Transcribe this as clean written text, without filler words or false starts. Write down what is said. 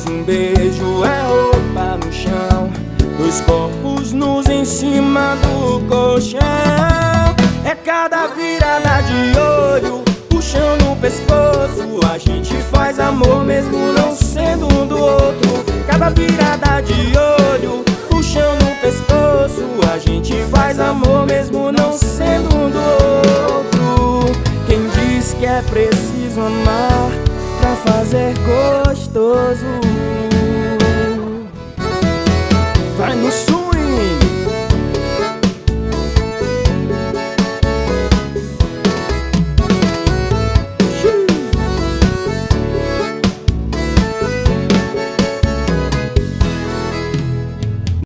Depois um beijo é roupa no chão, dois corpos nus em cima do colchão. É cada virada de olho, puxão no pescoço, a gente faz amor mesmo não sendo um do outro. Cada virada de olho, puxão no pescoço, a gente faz amor mesmo não sendo um do outro. Quem diz que é preciso amar pra fazer gostoso?